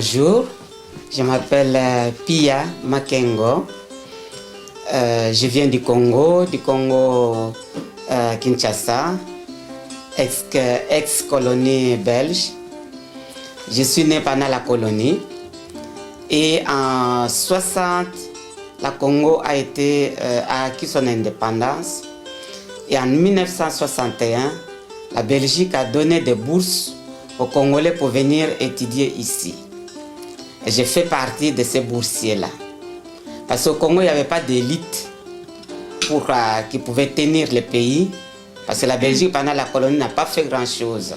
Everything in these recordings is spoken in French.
Bonjour, je m'appelle Pia Makengo. Je viens du Congo Kinshasa, ex-colonie belge. Je suis né pendant la colonie et en 60, la Congo a acquis son indépendance et en 1961, la Belgique a donné des bourses aux Congolais pour venir étudier ici. Et j'ai fait partie de ces boursiers-là. Parce qu'au Congo, il n'y avait pas d'élite qui pouvait tenir le pays. Parce que la Belgique, pendant la colonie, n'a pas fait grand-chose.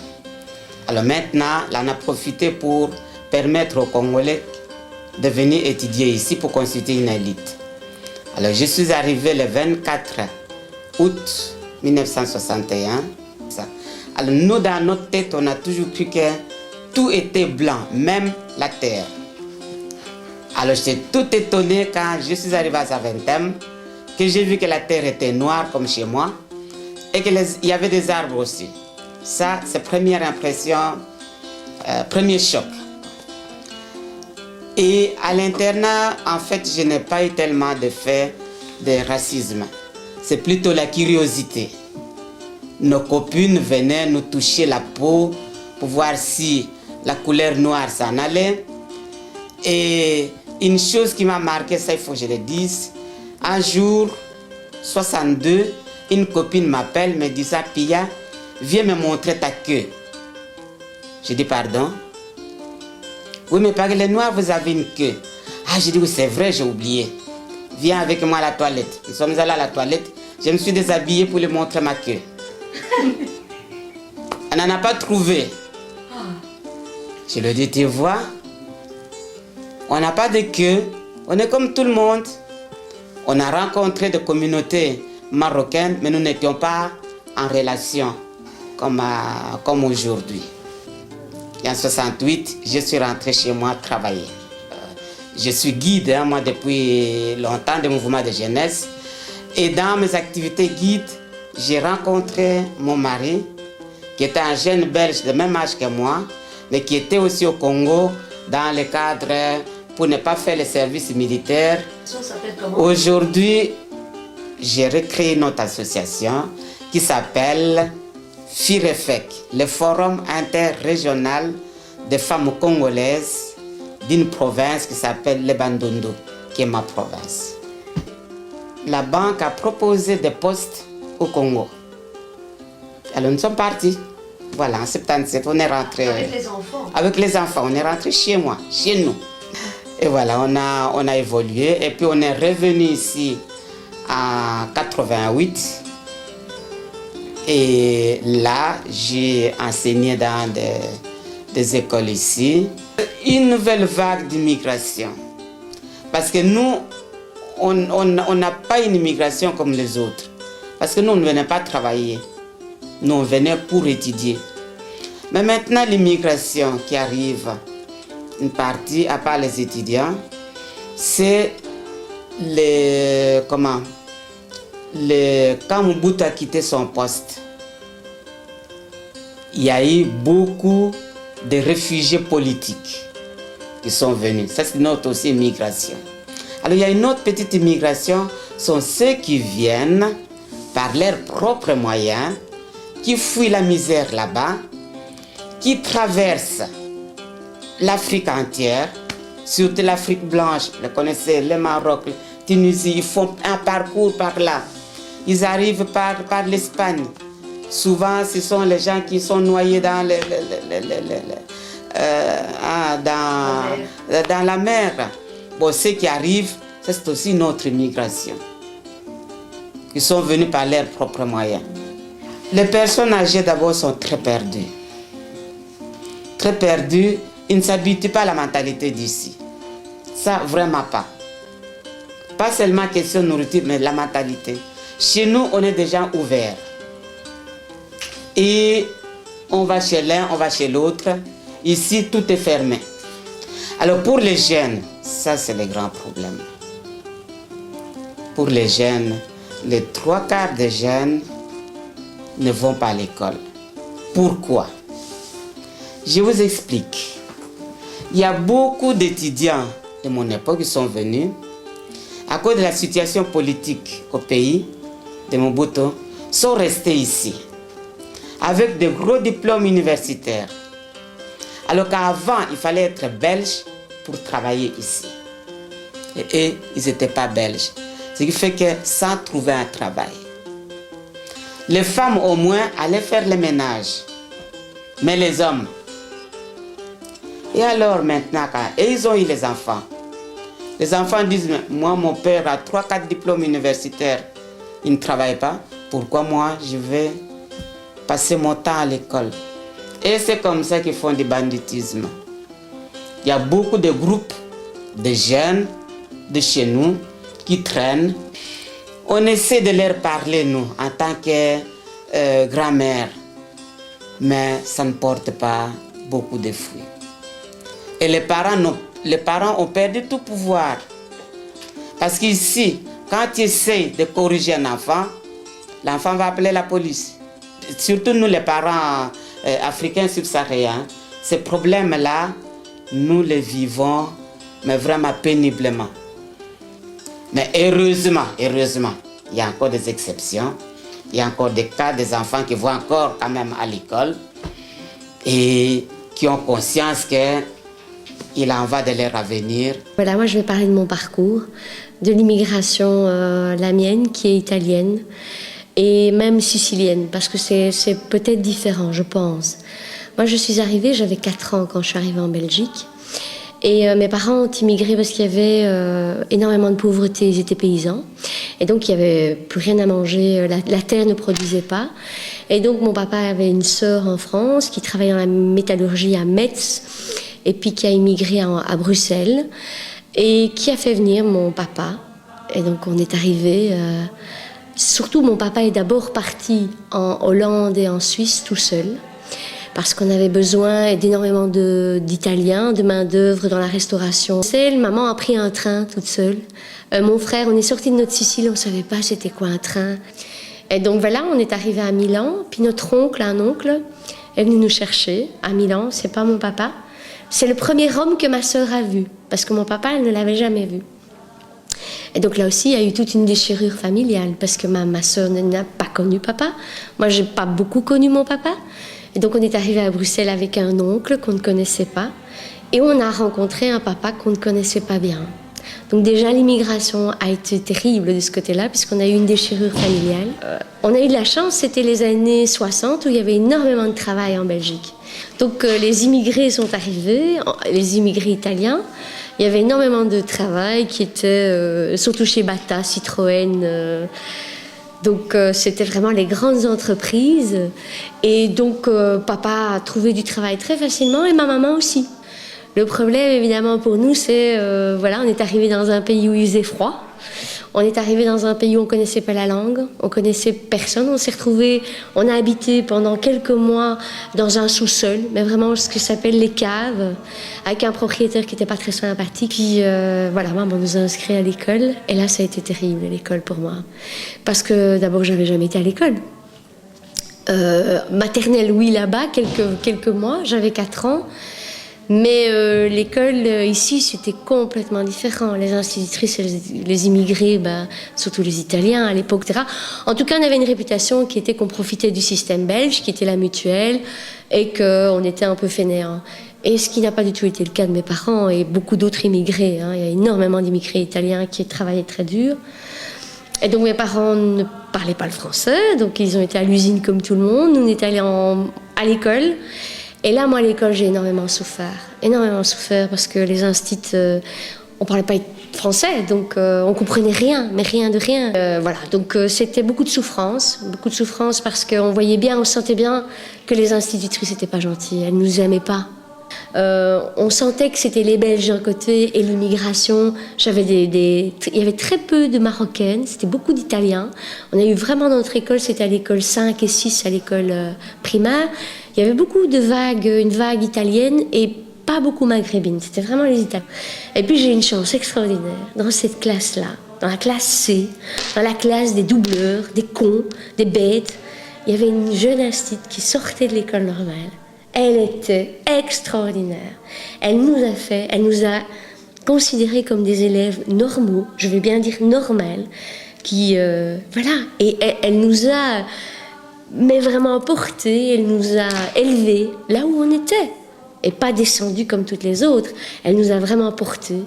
Alors maintenant, là, on a profité pour permettre aux Congolais de venir étudier ici pour constituer une élite. Alors je suis arrivé le 24 août 1961. Alors nous, dans notre tête, on a toujours cru que tout était blanc, même la terre. Alors j'étais tout étonné quand je suis arrivé à Zaventem, que j'ai vu que la terre était noire comme chez moi et qu'il y avait des arbres aussi. Ça, c'est première impression, premier choc. Et à l'internat, en fait, je n'ai pas eu tellement de faits de racisme. C'est plutôt la curiosité. Nos copines venaient nous toucher la peau pour voir si la couleur noire s'en allait. Et une chose qui m'a marqué, ça il faut que je le dise, un jour, 62, une copine m'appelle, me dit ça, Pia, viens me montrer ta queue. Je dis pardon. Oui, mais par les noirs, vous avez une queue. Ah, j'ai dit oui, c'est vrai, j'ai oublié. Viens avec moi à la toilette. Nous sommes allés à la toilette. Je me suis déshabillé pour lui montrer ma queue. Elle n'en a pas trouvé. Je lui ai dit, tu vois, on n'a pas de queue. On est comme tout le monde. On a rencontré des communautés marocaines, mais nous n'étions pas en relation comme aujourd'hui. Et en 68, je suis rentré chez moi travailler. Je suis guide, moi, depuis longtemps, des mouvements de jeunesse. Et dans mes activités guide, j'ai rencontré mon mari, qui était un jeune belge de même âge que moi, mais qui était aussi au Congo dans le cadre pour ne pas faire le service militaire. Ça s'appelle comment? Aujourd'hui, j'ai recréé notre association qui s'appelle FIREFEC, le Forum interrégional des femmes congolaises d'une province qui s'appelle le Bandundu, qui est ma province. La banque a proposé des postes au Congo. Alors nous sommes partis. Voilà, en 77, on est rentré. Avec les enfants? Avec les enfants, on est rentré chez moi, chez nous. Et voilà, on a évolué. Et puis on est revenu ici en 88. Et là, j'ai enseigné dans des écoles ici. Une nouvelle vague d'immigration. Parce que nous, on n'a pas une immigration comme les autres. Parce que nous, on ne venait pas travailler. Nous, on venait pour étudier. Mais maintenant, l'immigration qui arrive, une partie, à part les étudiants, c'est quand Mobutu a quitté son poste, il y a eu beaucoup de réfugiés politiques qui sont venus. Ça, c'est notre aussi immigration. Alors, il y a une autre petite immigration, sont ceux qui viennent par leurs propres moyens, qui fuient la misère là-bas, qui traversent l'Afrique entière, surtout l'Afrique blanche, vous connaissez, le Maroc, la Tunisie, ils font un parcours par là. Ils arrivent par l'Espagne. Souvent, ce sont les gens qui sont noyés dans la mer. Bon, ceux qui arrivent, c'est aussi notre immigration. Ils sont venus par leurs propres moyens. Les personnes âgées d'abord sont très perdues. Très perdues, ils ne s'habituent pas à la mentalité d'ici. Ça, vraiment pas. Pas seulement question de nourriture, mais la mentalité. Chez nous, on est des gens ouverts. Et on va chez l'un, on va chez l'autre. Ici, tout est fermé. Alors pour les jeunes, ça c'est le grand problème. Pour les jeunes, les 3/4 des jeunes ne vont pas à l'école. Pourquoi? Je vous explique. Il y a beaucoup d'étudiants de mon époque qui sont venus à cause de la situation politique au pays de Mobutu, sont restés ici avec de gros diplômes universitaires. Alors qu'avant, il fallait être belge pour travailler ici. Et eux, ils n'étaient pas belges. Ce qui fait que sans trouver un travail. Les femmes au moins allaient faire le ménage. Mais les hommes. Et alors maintenant, et ils ont eu les enfants. Les enfants disent, moi mon père a 3-4 diplômes universitaires. Il ne travaille pas. Pourquoi moi je vais passer mon temps à l'école? Et c'est comme ça qu'ils font du banditisme. Il y a beaucoup de groupes de jeunes de chez nous qui traînent. On essaie de leur parler, nous, en tant que grand-mère, mais ça ne porte pas beaucoup de fruits. Et les parents ont perdu tout pouvoir. Parce qu'ici, quand tu essaies de corriger un enfant, l'enfant va appeler la police. Surtout nous, les parents africains subsahariens, ces problèmes-là, nous les vivons, mais vraiment péniblement. Mais heureusement, il y a encore des exceptions. Il y a encore des cas des enfants qui vont encore quand même à l'école et qui ont conscience qu'il en va de leur avenir. Voilà, moi je vais parler de mon parcours, de l'immigration, la mienne qui est italienne et même sicilienne, parce que c'est peut-être différent, je pense. Moi je suis arrivée, j'avais 4 ans quand je suis arrivée en Belgique. Et mes parents ont immigré parce qu'il y avait énormément de pauvreté, ils étaient paysans. Et donc, il n'y avait plus rien à manger, la terre ne produisait pas. Et donc, mon papa avait une sœur en France qui travaillait dans la métallurgie à Metz et puis qui a immigré à Bruxelles et qui a fait venir mon papa. Et donc, on est arrivé... surtout, mon papa est d'abord parti en Hollande et en Suisse tout seul, parce qu'on avait besoin d'énormément d'Italiens, de main-d'œuvre dans la restauration. Maman a pris un train toute seule. Mon frère, on est sorti de notre Sicile, on ne savait pas c'était quoi un train. Et donc voilà, on est arrivé à Milan, puis notre oncle, un oncle, est venu nous chercher à Milan, c'est pas mon papa. C'est le premier homme que ma sœur a vu, parce que mon papa, elle ne l'avait jamais vu. Et donc là aussi, il y a eu toute une déchirure familiale, parce que ma sœur n'a pas connu papa. Moi, j'ai pas beaucoup connu mon papa. Et donc on est arrivé à Bruxelles avec un oncle qu'on ne connaissait pas et on a rencontré un papa qu'on ne connaissait pas bien. Donc déjà l'immigration a été terrible de ce côté-là puisqu'on a eu une déchirure familiale. On a eu de la chance, c'était les années 60 où il y avait énormément de travail en Belgique. Donc les immigrés sont arrivés, les immigrés italiens. Il y avait énormément de travail qui était surtout chez Bata, Citroën. Donc c'était vraiment les grandes entreprises et donc papa a trouvé du travail très facilement et ma maman aussi. Le problème évidemment pour nous c'est voilà, on est arrivé dans un pays où il faisait froid. On est arrivé dans un pays où on ne connaissait pas la langue, on ne connaissait personne. On s'est retrouvés, on a habité pendant quelques mois dans un sous-sol, mais vraiment ce que s'appelle les caves, avec un propriétaire qui n'était pas très sympathique. Puis voilà, maman nous a inscrits à l'école. Et là, ça a été terrible, l'école pour moi. Parce que d'abord, je n'avais jamais été à l'école. Maternelle, oui, là-bas, quelques mois, j'avais 4 ans. Mais l'école ici, c'était complètement différent. Les institutrices, les immigrés, surtout les Italiens à l'époque, etc. En tout cas, on avait une réputation qui était qu'on profitait du système belge, qui était la mutuelle, et qu'on était un peu fainéants. Et ce qui n'a pas du tout été le cas de mes parents et beaucoup d'autres immigrés. Il y a énormément d'immigrés italiens qui travaillaient très dur. Et donc mes parents ne parlaient pas le français, donc ils ont été à l'usine comme tout le monde. Nous, on est allés à l'école. Et là, moi, à l'école, j'ai énormément souffert parce que les instituts, on ne parlait pas français, donc on ne comprenait rien, mais rien de rien. Voilà, donc c'était beaucoup de souffrance parce qu'on voyait bien, on sentait bien que les institutrices n'étaient pas gentilles, elles ne nous aimaient pas. On sentait que c'était les Belges d'un côté et l'immigration. Il y avait très peu de Marocaines, c'était beaucoup d'Italiens. On a eu vraiment dans notre école, c'était à l'école 5 et 6, à l'école primaire. Il y avait beaucoup de vagues, une vague italienne et pas beaucoup maghrébine. C'était vraiment les Italiens. Et puis j'ai eu une chance extraordinaire dans cette classe-là, dans la classe C, dans la classe des doubleurs, des cons, des bêtes. Il y avait une jeune institutrice qui sortait de l'école normale. elle était extraordinaire. Elle nous a considérés comme des élèves normaux, je vais bien dire normales, qui, voilà, et elle nous a, mais vraiment portés, elle nous a élevés là où on était, et pas descendus comme toutes les autres. Elle nous a vraiment portés,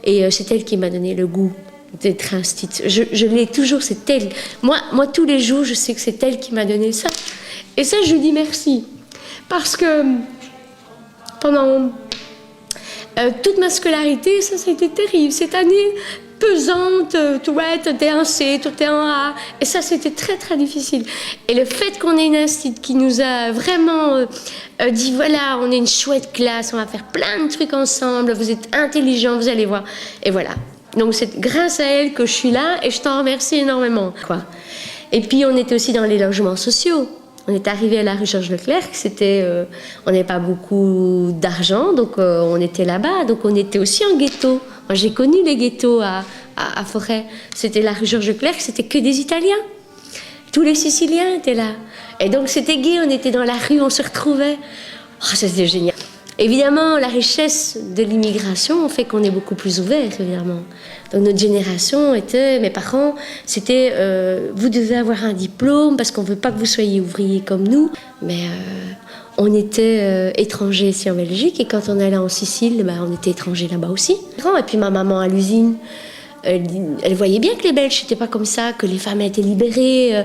et c'est elle qui m'a donné le goût d'être institutrice. Je l'ai toujours, c'est elle. Moi, tous les jours, je sais que c'est elle qui m'a donné ça. Et ça, je lui dis merci. Parce que pendant toute ma scolarité, ça a été terrible. Cette année pesante, tout est en C, tout est en A. Et ça, c'était très, très difficile. Et le fait qu'on ait une institut qui nous a vraiment dit, voilà, on est une chouette classe, on va faire plein de trucs ensemble, vous êtes intelligents, vous allez voir. Et voilà. Donc c'est grâce à elle que je suis là et je t'en remercie énormément, quoi. Et puis on était aussi dans les logements sociaux. On est arrivé à la rue Georges Leclerc, on n'avait pas beaucoup d'argent, donc on était là-bas, donc on était aussi en ghetto. Moi j'ai connu les ghettos à Forêt. C'était la rue Georges Leclerc, c'était que des Italiens. Tous les Siciliens étaient là. Et donc c'était gai, on était dans la rue, on se retrouvait. Oh, ça c'était génial. Évidemment, la richesse de l'immigration fait qu'on est beaucoup plus ouvert, évidemment. Donc notre génération était, mes parents, c'était vous devez avoir un diplôme parce qu'on ne veut pas que vous soyez ouvrier comme nous. Mais on était étrangers ici en Belgique et quand on allait en Sicile, on était étrangers là-bas aussi. Et puis ma maman à l'usine, elle voyait bien que les Belges n'étaient pas comme ça, que les femmes étaient libérées.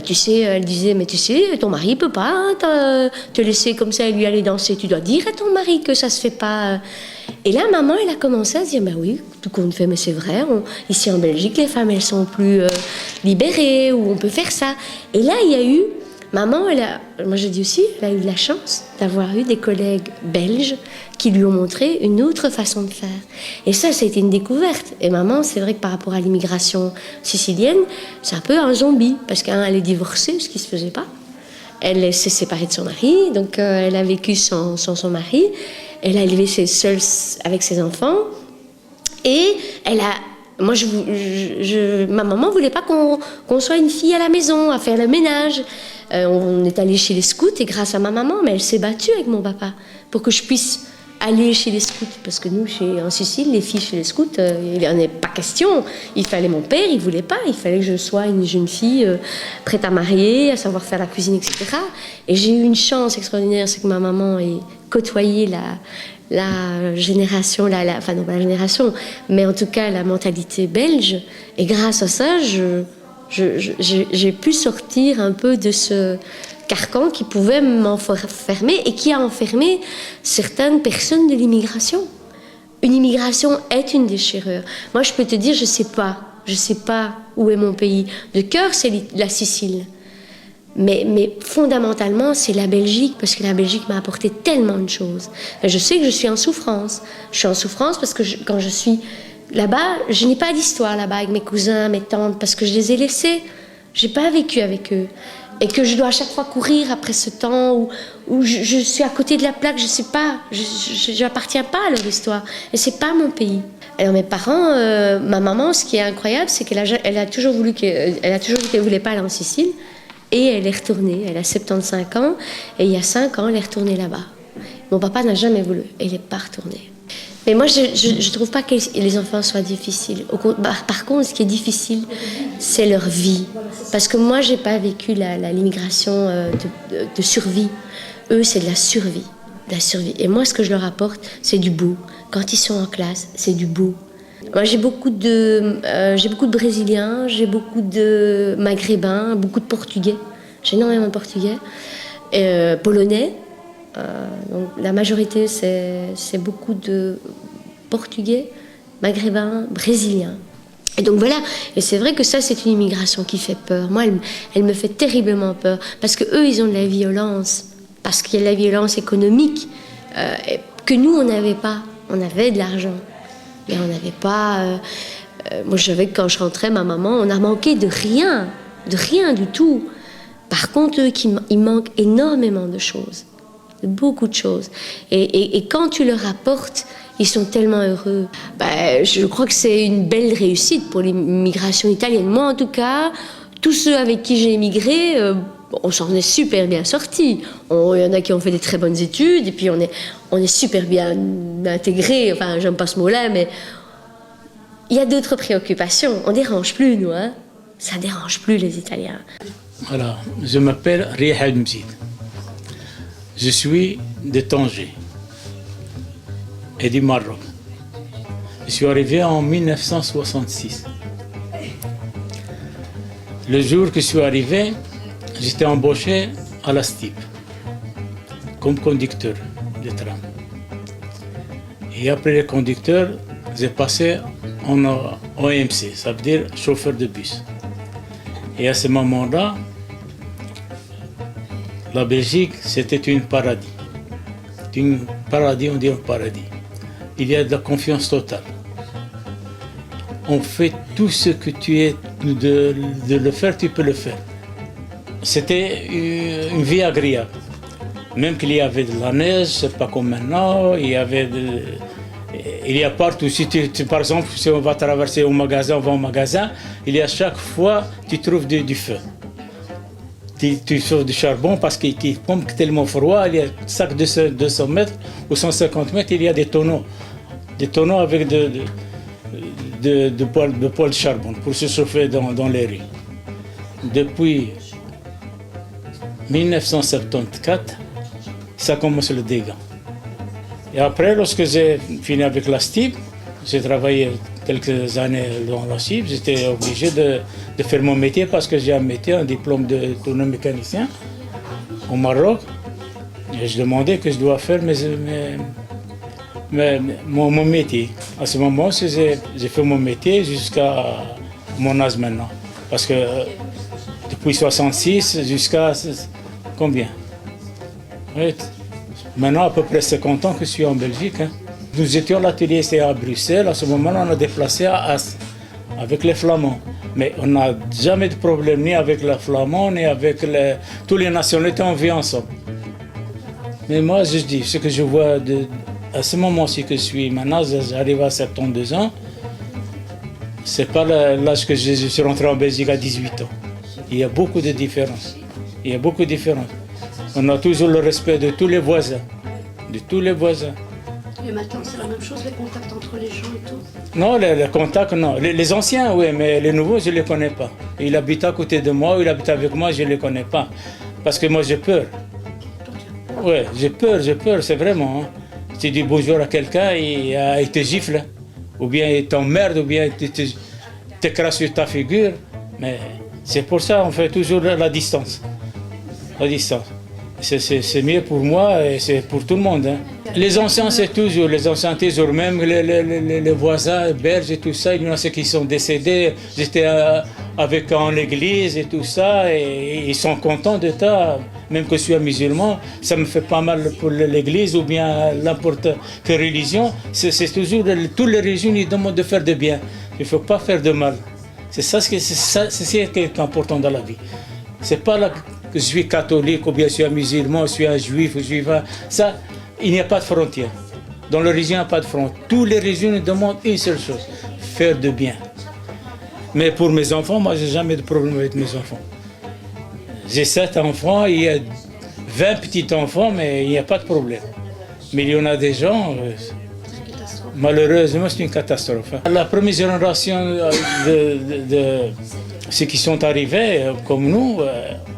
Tu sais, elle disait, mais tu sais, ton mari ne peut pas te laisser comme ça et lui aller danser. Tu dois dire à ton mari que ça ne se fait pas. Et là, maman, elle a commencé à se dire, oui, tout compte fait, mais c'est vrai. Ici en Belgique, les femmes, elles sont plus libérées, ou on peut faire ça. Et là, il y a eu, maman, moi je dis aussi, elle a eu de la chance d'avoir eu des collègues belges qui lui ont montré une autre façon de faire. Et ça a été une découverte. Et maman, c'est vrai que par rapport à l'immigration sicilienne, c'est un peu un zombie, parce qu'elle est divorcée, ce qui ne se faisait pas. Elle s'est séparée de son mari, donc elle a vécu sans son mari. Elle a élevé seule avec ses enfants. Et ma maman ne voulait pas qu'on soit une fille à la maison, à faire le ménage. On est allé chez les scouts, et grâce à ma maman, mais elle s'est battue avec mon papa pour que je puisse aller chez les scouts, parce que nous, en Sicile, les filles chez les scouts, il n'en est pas question. Il fallait, mon père, il ne voulait pas, il fallait que je sois une jeune fille prête à marier, à savoir faire la cuisine, etc. Et j'ai eu une chance extraordinaire, c'est que ma maman ait côtoyé la génération, enfin non pas la génération, mais en tout cas la mentalité belge. Et grâce à ça, j'ai pu sortir un peu de ce carcan qui pouvait m'enfermer et qui a enfermé certaines personnes de l'immigration. Une immigration est une déchirure. Moi, je peux te dire, je sais pas où est mon pays. De cœur, c'est la Sicile. Mais fondamentalement, c'est la Belgique, parce que la Belgique m'a apporté tellement de choses. Et je sais que je suis en souffrance. Je suis en souffrance parce que quand je suis là-bas, je n'ai pas d'histoire là-bas avec mes cousins, mes tantes, parce que je les ai laissés. Je n'ai pas vécu avec eux. Et que je dois à chaque fois courir après ce temps où je suis à côté de la plaque, je ne sais pas, je n'appartiens pas à leur histoire. Et ce n'est pas mon pays. Alors mes parents, ma maman, ce qui est incroyable, c'est qu'elle a toujours voulu qu'elle ne voulait pas aller en Sicile. Et elle est retournée, elle a 75 ans, et il y a 5 ans, elle est retournée là-bas. Mon papa n'a jamais voulu, et il n'est pas retourné. Mais moi, je ne trouve pas que les enfants soient difficiles. Par contre, ce qui est difficile, c'est leur vie. Parce que moi, je n'ai pas vécu l'immigration de survie. Eux, c'est de la survie. Et moi, ce que je leur apporte, c'est du beau. Quand ils sont en classe, c'est du beau. Moi, j'ai beaucoup de Brésiliens, j'ai beaucoup de Maghrébins, beaucoup de Portugais. J'ai énormément de Portugais. Polonais. Donc, la majorité, c'est beaucoup de Portugais, Maghrébins, Brésiliens. Et donc voilà, et c'est vrai que ça, c'est une immigration qui fait peur. Moi, elle me fait terriblement peur. Parce qu'eux, ils ont de la violence. Parce qu'il y a de la violence économique que nous, on n'avait pas. On avait de l'argent. Mais on n'avait pas... moi, je savais que quand je rentrais, ma maman, on a manqué de rien du tout. Par contre, eux, il manque énormément de choses, de beaucoup de choses. Et quand tu leur apportes, ils sont tellement heureux. Je crois que c'est une belle réussite pour l'immigration italienne. Moi, en tout cas, tous ceux avec qui j'ai émigré, Bon, on s'en est super bien sortis. Il y en a qui ont fait des très bonnes études, et puis on est super bien intégrés. Enfin, j'aime pas ce mot-là, mais il y a d'autres préoccupations. On dérange plus, nous, hein. Ça dérange plus les Italiens. Voilà, je m'appelle Riyad Mzid. Je suis de Tanger et du Maroc. Je suis arrivé en 1966. Le jour que je suis arrivé, j'étais embauché à la STIP comme conducteur de tram. Et après le conducteur, j'ai passé en OMC, ça veut dire chauffeur de bus. Et à ce moment-là, la Belgique, c'était un paradis. Un paradis, on dit un paradis. Il y a de la confiance totale. On fait tout ce que tu es de le faire, tu peux le faire. C'était une vie agréable. Même qu'il y avait de la neige, c'est pas comme maintenant, il y a partout. Si par exemple, si on va traverser au magasin, on va au magasin, il y a chaque fois, tu trouves du feu. Tu trouves du charbon parce qu'il pompe tellement froid, il y a chaque 200 mètres ou 150 mètres, il y a des tonneaux avec de poêles de charbon pour se chauffer dans les rues. Depuis 1974, ça commence le dégât. Et après, lorsque j'ai fini avec la STIP, j'ai travaillé quelques années dans la STIP, j'étais obligé de faire mon métier parce que j'ai un diplôme de tourneau-mécanicien au Maroc. Et je demandais que je dois faire mon métier. À ce moment, j'ai fait mon métier jusqu'à mon âge maintenant. Parce que depuis 66 jusqu'à combien? Oui, maintenant, à peu près 50 ans que je suis en Belgique. Hein. Nous étions à l'atelier, c'était à Bruxelles. À ce moment, on a déplacé à As avec les Flamands. Mais on n'a jamais de problème ni avec les Flamands, ni avec tous les nationalités, on vit ensemble. Mais moi, je dis, ce que je vois à ce moment-ci que je suis maintenant, j'arrive à 72 ans, c'est pas l'âge que je suis rentré en Belgique à 18 ans. Il y a beaucoup de différences. Il y a beaucoup de différences. On a toujours le respect de tous les voisins. De tous les voisins. Et maintenant, c'est la même chose, les contacts entre les gens et tout? Non, les contacts, non. Les anciens, oui, mais les nouveaux, je ne les connais pas. Il habite à côté de moi, il habite avec moi, je ne les connais pas. Parce que moi, j'ai peur. Oui, j'ai peur, c'est vraiment. Hein. Tu dis bonjour à quelqu'un, il te gifle. Ou bien il t'emmerde, ou bien il t'écrase sur ta figure. Mais c'est pour ça qu'on fait toujours la distance. La distance. C'est mieux pour moi et c'est pour tout le monde. Hein. Les anciens, c'est toujours, même les voisins belges et tout ça, il y en a ceux qui sont décédés, j'étais avec eux en église et tout ça, et ils sont contents de ça, même que je suis un musulman, ça me fait pas mal pour l'église ou bien n'importe quelle religion, c'est toujours, toutes les religions, ils demandent de faire de bien, il ne faut pas faire de mal. C'est ce qui est important dans la vie. C'est pas que je suis catholique ou bien je suis un musulman, je suis un juif, ça, il n'y a pas de frontière. Dans la religion, il n'y a pas de frontière. Toutes les religions demandent une seule chose, faire de bien. Mais pour mes enfants, moi, je n'ai jamais de problème avec mes enfants. J'ai 7 enfants, il y a 20 petits-enfants, mais il n'y a pas de problème. Mais il y en a des gens, malheureusement, c'est une catastrophe. La première génération de ceux qui sont arrivés, comme nous,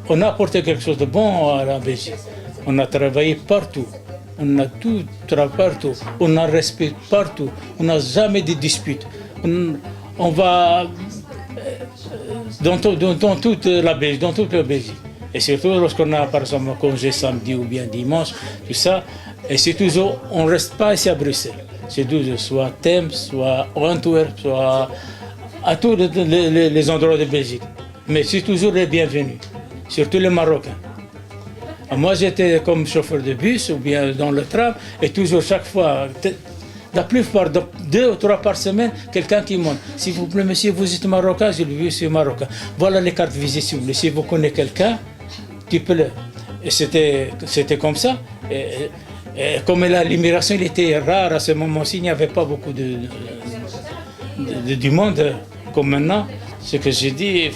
on a apporté quelque chose de bon à la Belgique. On a travaillé partout. On a tout travaillé partout. On a respect partout. On n'a jamais de disputes. On va dans toute la Belgique. Et surtout lorsqu'on a par exemple un congé samedi ou bien dimanche, tout ça. Et c'est toujours, on ne reste pas ici à Bruxelles. C'est toujours soit Thème, soit Antwerp, soit à tous les endroits de Belgique. Mais c'est toujours les bienvenus, surtout les Marocains. Moi, j'étais comme chauffeur de bus ou bien dans le tram, et toujours, chaque fois, la plupart, 2 ou 3 par semaine, quelqu'un qui monte. S'il vous plaît, monsieur, vous êtes Marocain, je lui dis, je suis Marocain. Voilà les cartes visite, s'il vous plaît. Si vous connaissez quelqu'un, tu peux le... Et c'était comme ça. Et comme l'immigration était rare à ce moment-ci, il n'y avait pas beaucoup du monde comme maintenant. Ce que j'ai dit,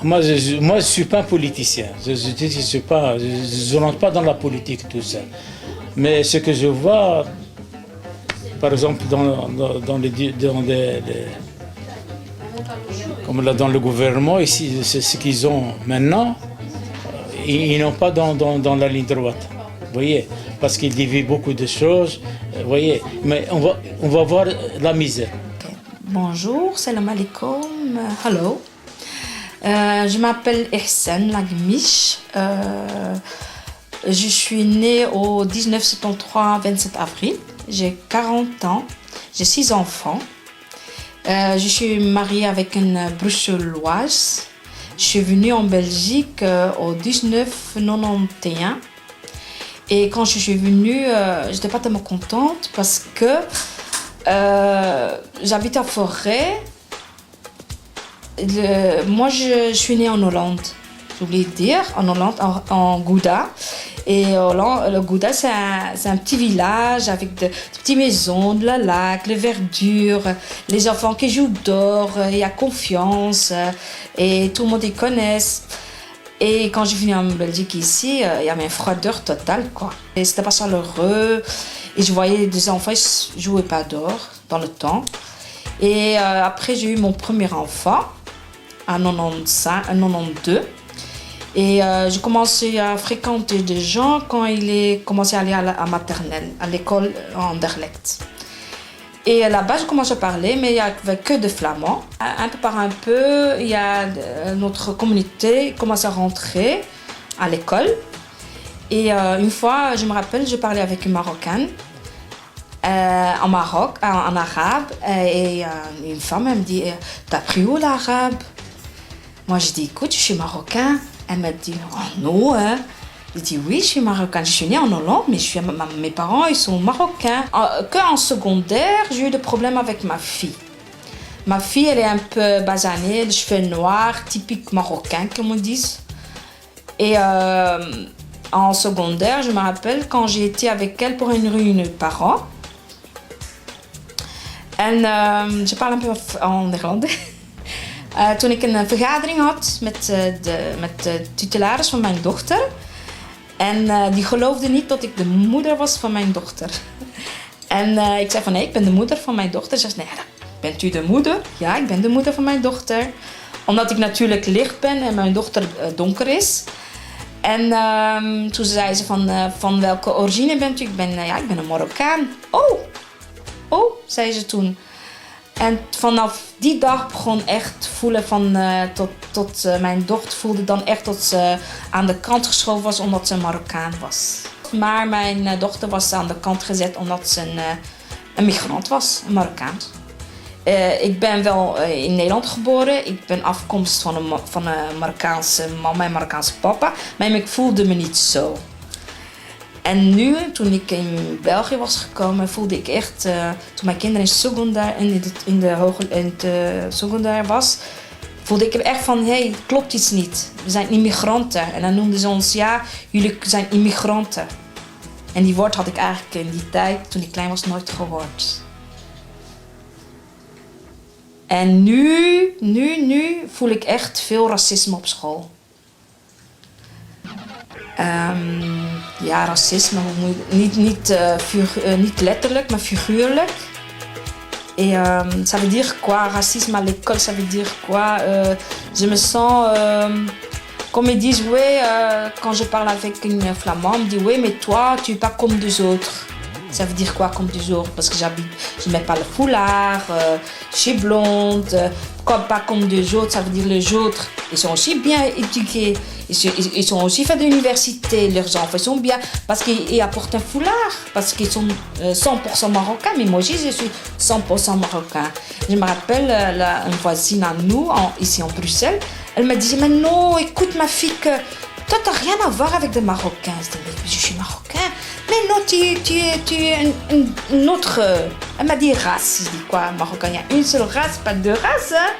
Moi, je suis pas un politicien. Je rentre pas dans la politique, tout ça. Mais ce que je vois, par exemple, comme là, dans le gouvernement, ici, c'est ce qu'ils ont maintenant, ils n'ont pas dans la ligne droite. Vous voyez, parce qu'ils divisent beaucoup de choses. Vous voyez, mais on va voir la misère. Okay. Bonjour, salam alaikum, hello. Je m'appelle Ihsan Lagmish. Je suis née au 1973, 27 avril. J'ai 40 ans. J'ai 6 enfants. Je suis mariée avec une bruxelloise. Je suis venue en Belgique au 1991. Et quand je suis venue, je n'étais pas tellement contente parce que j'habite à Forêt. Moi, je suis née en Hollande. J'ai oublié de dire, en Hollande, en Gouda. Et le Gouda, c'est un petit village avec de petites maisons, de la lac, la verdure, les enfants qui jouent dehors, il y a confiance et tout le monde les connaît. Et quand je suis venue en Belgique ici, il y avait une froideur totale, quoi. Et c'était pas chaleureux. Et je voyais des enfants, ils jouaient pas dehors dans le temps. Et après, j'ai eu mon premier enfant en 92. Et j'ai commencé à fréquenter des gens quand il est commencé à aller à maternelle, à l'école Anderlecht. Et là-bas, je commence à parler, mais il n'y avait que des Flamands. Un peu par un peu, il y a notre communauté commence à rentrer à l'école. Et une fois, je me rappelle, je parlais avec une Marocaine en Maroc, en arabe. Et une femme, elle me dit, t'as appris où l'arabe? Moi, je dis, écoute, je suis marocain. Elle m'a dit, oh non, hein. J'ai dit, oui, je suis marocaine. Je suis née en Hollande, mais mes parents, ils sont marocains. Qu'en secondaire, j'ai eu des problèmes avec ma fille. Ma fille, elle est un peu basanée, les cheveux noirs, typique marocain, comme on dit. Et en secondaire, je me rappelle, quand j'ai été avec elle pour une réunion de parents, je parle un peu en néerlandais. Toen ik een vergadering had met de titularis van mijn dochter. En die geloofde niet dat ik de moeder was van mijn dochter. En ik zei van nee, ik ben de moeder van mijn dochter. Ze zei nee, bent u de moeder? Ja, ik ben de moeder van mijn dochter. Omdat ik natuurlijk licht ben en mijn dochter donker is. En toen zei ze van welke origine bent u? Ik ben een Marokkaan. Oh, zei ze toen. En vanaf die dag begon echt voelen tot mijn dochter voelde dan echt dat ze aan de kant geschoven was omdat ze een Marokkaan was. Maar mijn dochter was aan de kant gezet omdat ze een migrant was, een Marokkaan. Ik ben wel in Nederland geboren. Ik ben afkomst van een Marokkaanse mama en Marokkaanse papa. Maar ik voelde me niet zo. En nu, toen ik in België was gekomen, voelde ik echt, toen mijn kinderen in de secundair was, voelde ik er echt van, hey, het klopt iets niet. We zijn immigranten. En dan noemden ze ons, ja, jullie zijn immigranten. En die woord had ik eigenlijk in die tijd, toen ik klein was, nooit gehoord. En nu voel ik echt veel racisme op school. Ja, racisme, niet letterlijk, mais figuurlijk. Et ça veut dire quoi? Racisme à l'école, ça veut dire quoi? Je me sens... comme ils disent, oui, quand je parle avec une flamande, on me dit, oui, mais toi, tu es pas comme des autres. Ça veut dire quoi comme des autres? Parce que je mets pas le foulard, je suis blonde, pas comme des autres, ça veut dire les autres. Ils sont aussi bien éduqués, ils sont aussi faits d'université, leurs enfants sont bien, parce qu'ils apportent un foulard, parce qu'ils sont 100% marocains, mais moi aussi je suis 100% marocain. Je me rappelle une voisine à nous, ici en Bruxelles, elle me disait, mais non, écoute ma fille, que toi t'as rien à voir avec des Marocains. Je dis, mais je suis marocain. Mais non, tu es une autre... Elle m'a dit race. Je dis quoi, marocain? Il y a une seule race, pas deux races. Hein?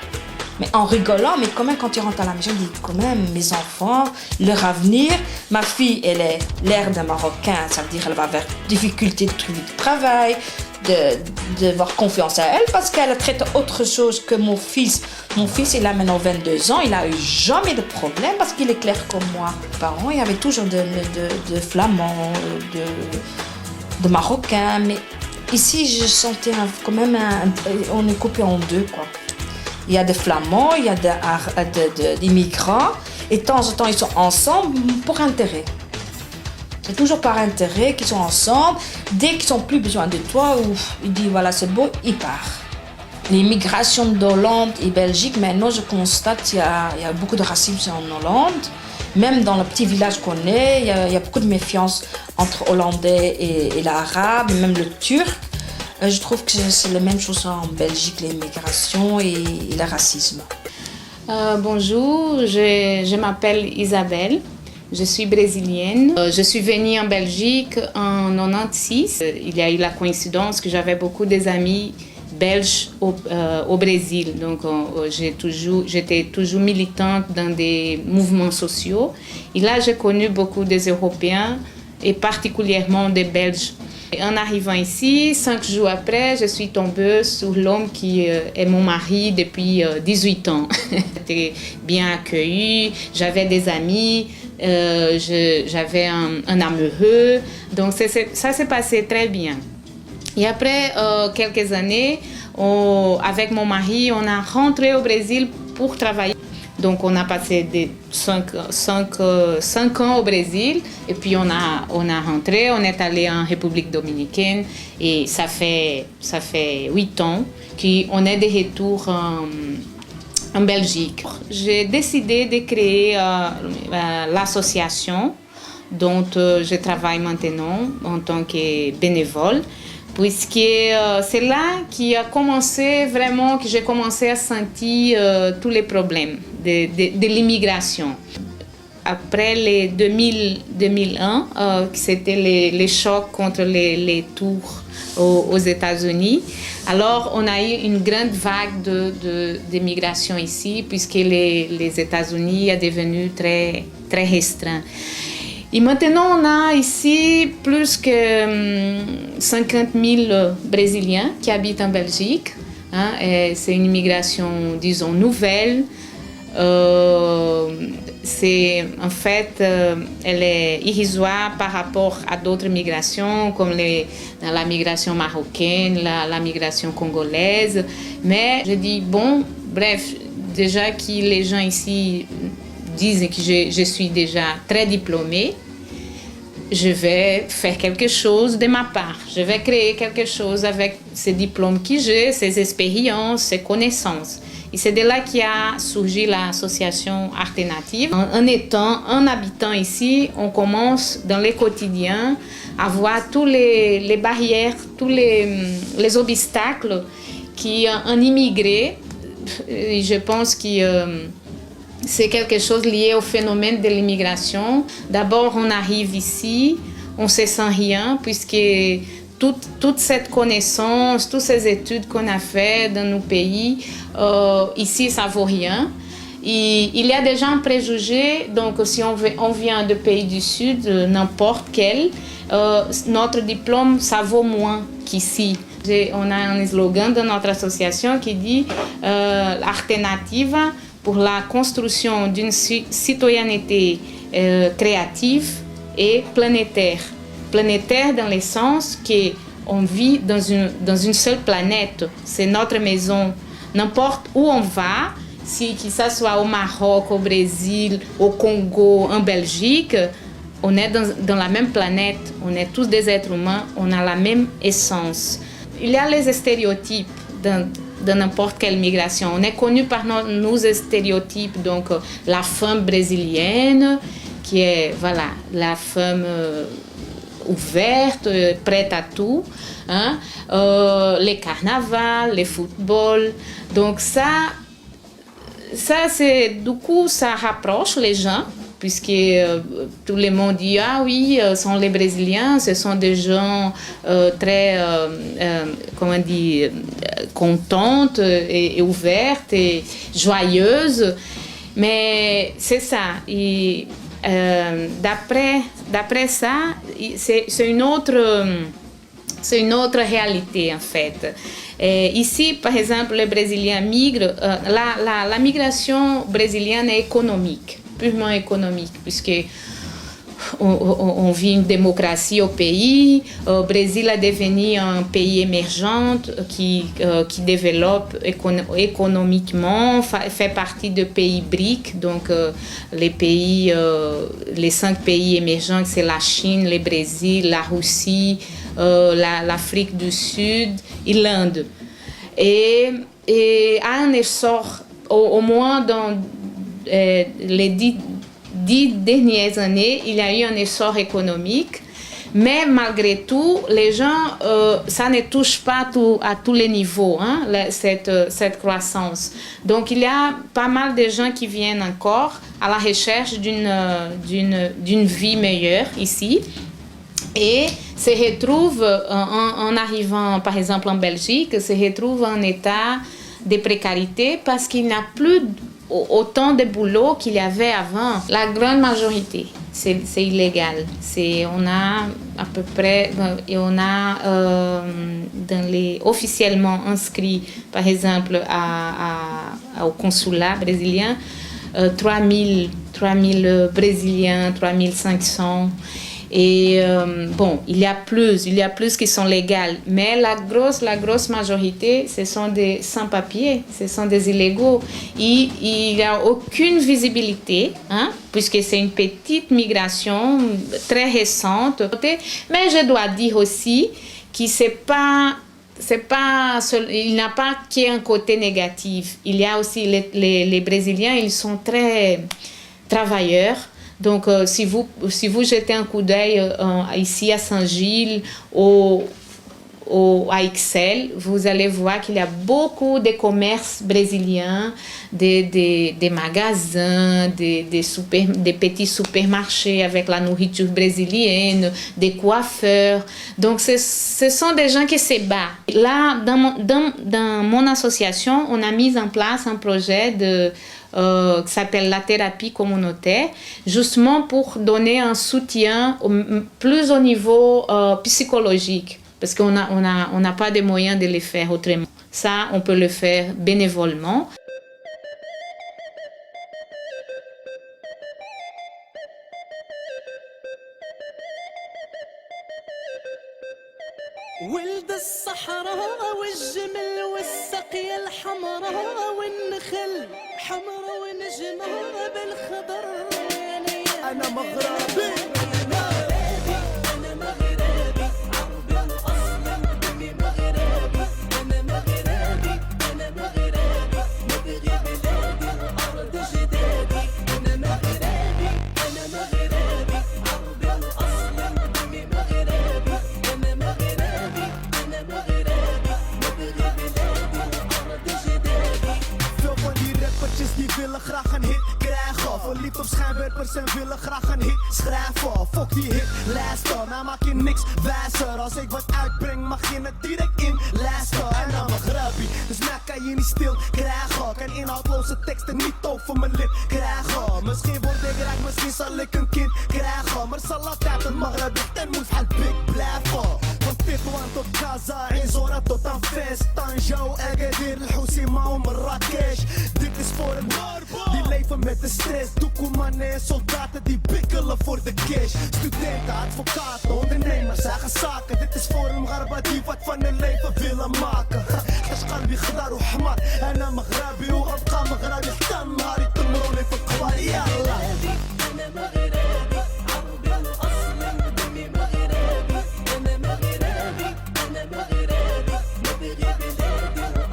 mais en rigolant, mais quand même, quand tu rentres à la maison, je dis quand même, mes enfants, leur avenir, ma fille, elle est l'air d'un Marocain, ça veut dire qu'elle va vers difficulté de trouver du travail, d'avoir confiance à elle, parce qu'elle traite autre chose que mon fils. Mon fils, il a maintenant 22 ans, il a eu jamais de problème, parce qu'il est clair comme moi. Mes parents, il y avait toujours de flamands, de marocains, mais ici, je sentais quand même, on est coupé en deux, quoi. Il y a des flamands, il y a d'immigrants, et de temps en temps, ils sont ensemble pour intérêt. C'est toujours par intérêt qu'ils sont ensemble. Dès qu'ils n'ont plus besoin de toi, ils disent voilà, c'est beau, ils partent. L'immigration d'Hollande et Belgique, maintenant, je constate qu'il y a beaucoup de racisme en Hollande. Même dans le petit village qu'on est, il y a beaucoup de méfiance entre Hollandais et l'Arabe, même le Turc. Je trouve que c'est la même chose en Belgique, l'immigration et le racisme. Bonjour, je m'appelle Isabelle, je suis brésilienne. Je suis venue en Belgique en 96. Il y a eu la coïncidence que j'avais beaucoup d'amis belges au Brésil. Donc j'étais toujours militante dans des mouvements sociaux. Et là, j'ai connu beaucoup des Européens et particulièrement des Belges. Et en arrivant ici, 5 jours après, je suis tombée sur l'homme qui est mon mari depuis 18 ans. J'étais bien accueillie, j'avais des amis, j'avais un amoureux. Donc ça s'est passé très bien. Et après quelques années, avec mon mari, on a rentré au Brésil pour travailler. Donc on a passé 5 ans au Brésil et puis on a rentré, on est allé en République dominicaine et ça fait 8 ans qu'on est de retour en Belgique. J'ai décidé de créer l'association dont je travaille maintenant en tant que bénévole. Puisque c'est là que j'ai commencé à sentir tous les problèmes de l'immigration. Après les 2001, c'était les chocs contre les tours aux États-Unis, alors on a eu une grande vague d'immigration ici, puisque les États-Unis sont devenus très, très restreints. Et maintenant, on a ici plus que 50 000 Brésiliens qui habitent en Belgique. C'est une immigration, disons, nouvelle. En fait, elle est irrisoire par rapport à d'autres migrations, comme la migration marocaine, la migration congolaise. Mais je dis, bon, bref, déjà que les gens ici disent que je suis déjà très diplômée, je vais faire quelque chose de ma part. Je vais créer quelque chose avec ces diplômes que j'ai, ces expériences, ces connaissances. Et c'est de là qu'a surgi l'association alternative. En habitant ici, on commence dans le quotidien à voir toutes les barrières, tous les obstacles qu'un immigré, je pense que c'est quelque chose lié au phénomène de l'immigration. D'abord, on arrive ici, on ne se sent rien, puisque toute cette connaissance, toutes ces études qu'on a faites dans nos pays, ici, ça ne vaut rien. Et il y a déjà un préjugé, donc si on vient de pays du Sud, n'importe quel, notre diplôme, ça vaut moins qu'ici. On a un slogan de notre association qui dit alternative pour la construction d'une citoyenneté créative et planétaire. Planétaire dans le sens qu'on vit dans une seule planète. C'est notre maison. N'importe où on va, que ce soit au Maroc, au Brésil, au Congo, en Belgique, on est dans la même planète. On est tous des êtres humains, on a la même essence. Il y a les stéréotypes de n'importe quelle migration. On est connu par nos stéréotypes, donc la femme brésilienne, qui est la femme ouverte, prête à tout, les carnavals, les footballs. Donc ça c'est du coup ça rapproche les gens, puisque tout le monde dit ah oui, sont les Brésiliens, ce sont des gens très comment dire, contente et ouverte et joyeuse. Mais c'est ça. Et, d'après ça, c'est une autre réalité en fait. Et ici, par exemple, les Brésiliens migrent. La migration brésilienne est économique, purement économique, puisque on vit une démocratie au pays. Le Brésil est devenu un pays émergent qui développe économiquement, fait partie de pays BRIC. Donc, les 5 pays émergents, c'est la Chine, le Brésil, la Russie, l'Afrique du Sud et l'Inde. Et a un essor, au moins dans les 10 dernières années, il y a eu un essor économique, mais malgré tout, les gens, ça ne touche pas à tous les niveaux, hein, cette croissance. Donc, il y a pas mal de gens qui viennent encore à la recherche d'une vie meilleure ici et se retrouvent, en arrivant, par exemple, en Belgique, se retrouvent en état de précarité parce qu'il n'y a plus autant de boulot qu'il y avait avant. La grande majorité, c'est illégal. On a à peu près, officiellement inscrits, par exemple, au consulat brésilien, 3000 Brésiliens, 3500. Et il y a plus qui sont légales, mais la grosse majorité, ce sont des sans-papiers, ce sont des illégaux. Il n'y a aucune visibilité, hein, puisque c'est une petite migration très récente. Mais je dois dire aussi qu'il il n'y a pas qu'un côté négatif. Il y a aussi les Brésiliens, ils sont très travailleurs. Donc, si vous jetez un coup d'œil ici à Saint-Gilles, à Ixelles, vous allez voir qu'il y a beaucoup de commerces brésiliens, des magasins, des petits supermarchés avec la nourriture brésilienne, des coiffeurs. Donc, ce sont des gens qui se battent. Là, dans mon association, on a mis en place un projet qui s'appelle la thérapie communautaire, justement pour donner un soutien plus au niveau psychologique, parce qu'on n'a pas de moyens de le faire autrement. Ça, on peut le faire bénévolement. ولد الصحراء والجمل والسقيا الحمراء والنخل حمرا ونجمة بالخضر. أنا مغربي willen graag een hit krijgen. Verliefd op schijnwerpers en willen graag een hit schrijven. Fuck die hit, luister, nou maak je niks wijzer. Als ik wat uitbreng mag je het direct in luisteren. En dan mag grappie, dus mij kan je niet stil krijgen. Kan inhoudloze teksten niet over mijn lip krijgen. Misschien word ik rijk, misschien zal ik een kind krijgen. Maar zal altijd een maghrabi en moet het big blijven. Van Tetuan tot Gaza, in Zora tot aan Fes. Tanjou, Agadir, Housima en Marrakesh. Dit is voor het die leven met de stress. Doekoemannen en soldaten die bikkelen voor de cash. Studenten, advocaten, ondernemers, eigen zaken. Dit is voor een garba die wat van hun leven willen maken. قلبي خضار وحمار انا مغربي وابقى مغربي حتى النهار يتمروني في القبر يلا. انا مغربي عربي اصلا دمي مغربي. انا مغربي انا مغربي نبغي بلادي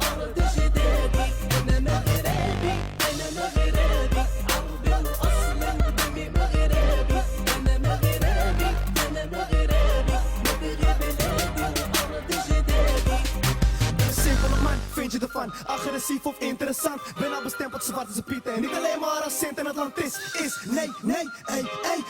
وارض جدادي. انا مغربي انا مغربي عربي اصلا دمي مغربي. انا مغربي انا مغربي نبغي بلادي وارض جدادي. Simpele man, vind je ervan? Agressief of interessant? interessant. Ben al bestempeld zwart als een Piet. En niet alleen maar als Sint en het land is. Nee,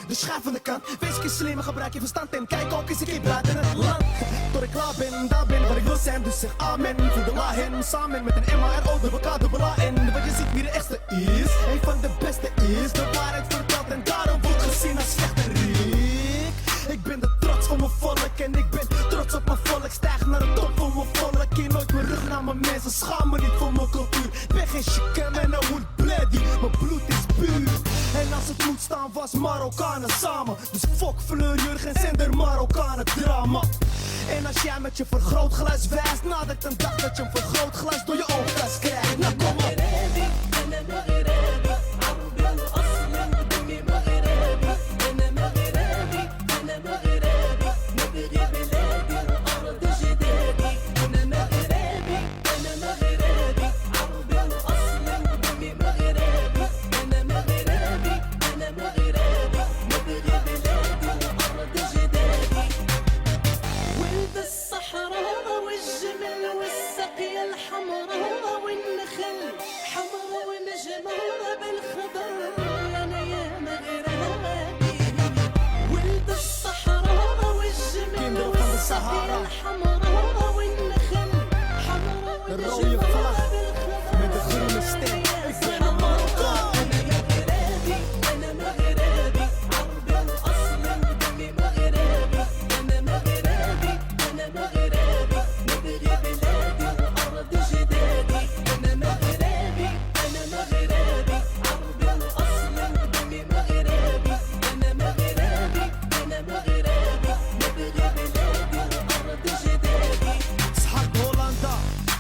de schuivende kant. Wees je slim en gebruik je verstand. En kijk ook eens een keer buiten het land. Tot ik klaar ben, daar ben waar ik wil zijn. Dus zeg amen, voel de la hen. Samen met een MARO, de WK-dubbela-N. Want je ziet wie de echtste is. Een van de beste is. De waarheid vertelt en daarom wordt gezien als slechterik. Ik ben de trots van mijn volk en ik ben trots op mijn volk. Stijg naar de top van mijn volk. Keer nooit mijn rug naar mijn mensen. Schaam me niet voor mijn cultuur. Ben geen chicken en een hoed bloody. Mijn bloed is puur. En als het moet staan was Marokkanen samen. Dus fuck Fleur Jurgens en der Marokkanen drama. En als jij met je vergrootglas wijst, nadat een dag dat je een vergrootglas door je oogkas krijgt. Nou kom op.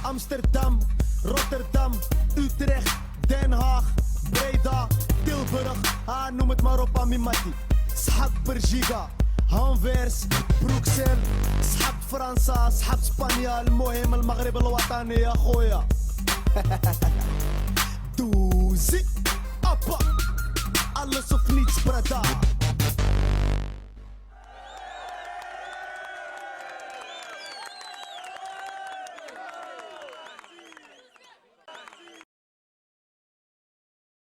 Amsterdam, Rotterdam, Utrecht, Den Haag, Breda, Tilburg, noem het maar op Amimati. Shat Bergiga, Anvers, Bruxelles, Shat Fransa, Shat Spanje, المهم المغرب الوطني يا خويا. Doezie, appa, alles of niets brada.